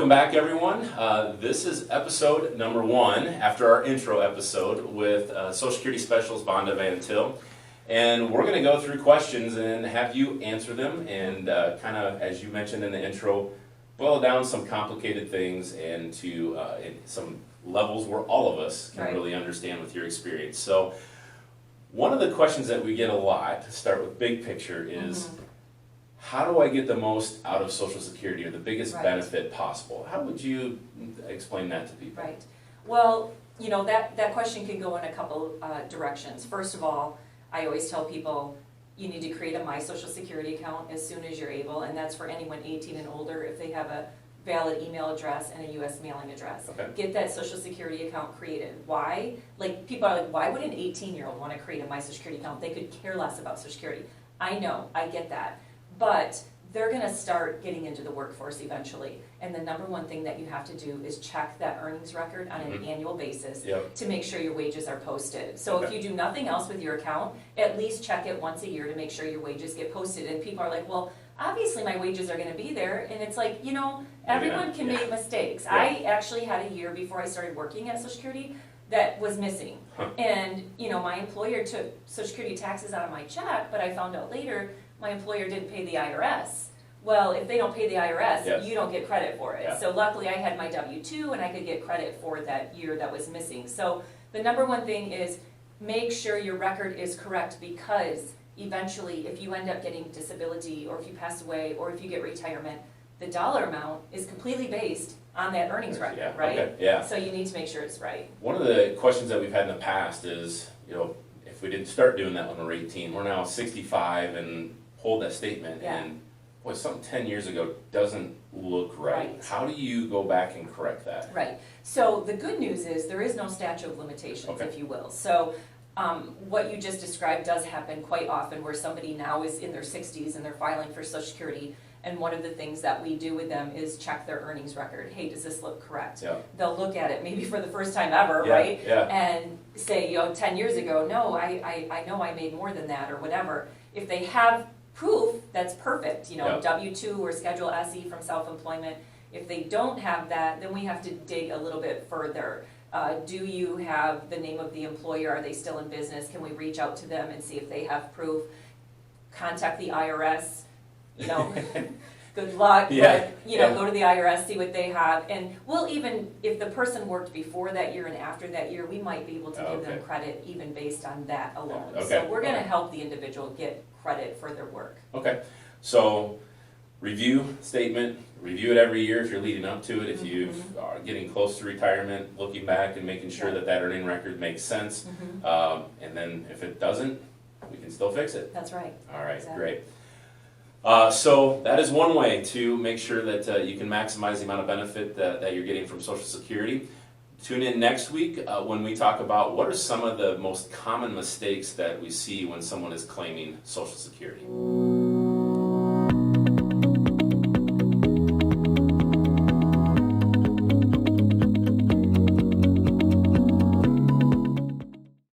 Welcome back, everyone. This is episode number 1 after our intro episode with Social Security Specialist Vonda Van Til. And we're going to go through questions and have you answer them and kind of, as you mentioned in the intro, boil down some complicated things and to some levels where all of us can really understand with your experience. So one of the questions that we get a lot, to start with big picture, is how do I get the most out of Social Security or the biggest benefit possible? How would you explain that to people? Right. Well, you know, that question can go in a couple directions. First of all, I always tell people you need to create a My Social Security account as soon as you're able, and that's for anyone 18 and older if they have a valid email address and a U.S. mailing address. Okay. Get that Social Security account created. Why? Like, people are like, why would an 18-year-old want to create a My Social Security account? They could care less about Social Security. I know, I get that. But they're going to start getting into the workforce eventually. And the number one thing that you have to do is check that earnings record on an annual basis to make sure your wages are posted. So if you do nothing else with your account, at least check it once a year to make sure your wages get posted. And people are like, well, obviously my wages are going to be there. And it's like, you know, everyone can make mistakes. I actually had a year before I started working at Social Security that was missing. And, you know, my employer took Social Security taxes out of my check, but I found out later my employer didn't pay the IRS. Well, if they don't pay the IRS, you don't get credit for it. So luckily I had my W-2 and I could get credit for that year that was missing. So the number one thing is make sure your record is correct, because eventually if you end up getting disability or if you pass away or if you get retirement, the dollar amount is completely based on that earnings record, right? So you need to make sure it's right. One of the questions that we've had in the past is, you know, if we didn't start doing that when we're 18, we're now 65 and hold that statement and boy, something 10 years ago doesn't look right. How do you go back and correct that? Right. So the good news is there is no statute of limitations, if you will. So what you just described does happen quite often, where somebody now is in their 60s and they're filing for Social Security, and one of the things that we do with them is check their earnings record. Hey, does this look correct? They'll look at it maybe for the first time ever, right? And say, you know, 10 years ago, no, I know I made more than that or whatever. If they have proof, that's perfect, you know, W-2 or Schedule SE from self-employment. If they don't have that, then we have to dig a little bit further. Do you have the name of the employer? Are they still in business? Can we reach out to them and see if they have proof? Contact the IRS, you know, good luck, but, you know, go to the IRS, see what they have. And we'll even, if the person worked before that year and after that year, we might be able to give them credit even based on that alone. So we're going to help the individual get credit for their work. Okay, so review statement, review it every year if you're leading up to it, if you are getting close to retirement, looking back and making sure that that earning record makes sense, and then if it doesn't, we can still fix it. That's right. All right, great. So that is one way to make sure that you can maximize the amount of benefit that you're getting from Social Security. Tune in next week when we talk about what are some of the most common mistakes that we see when someone is claiming Social Security.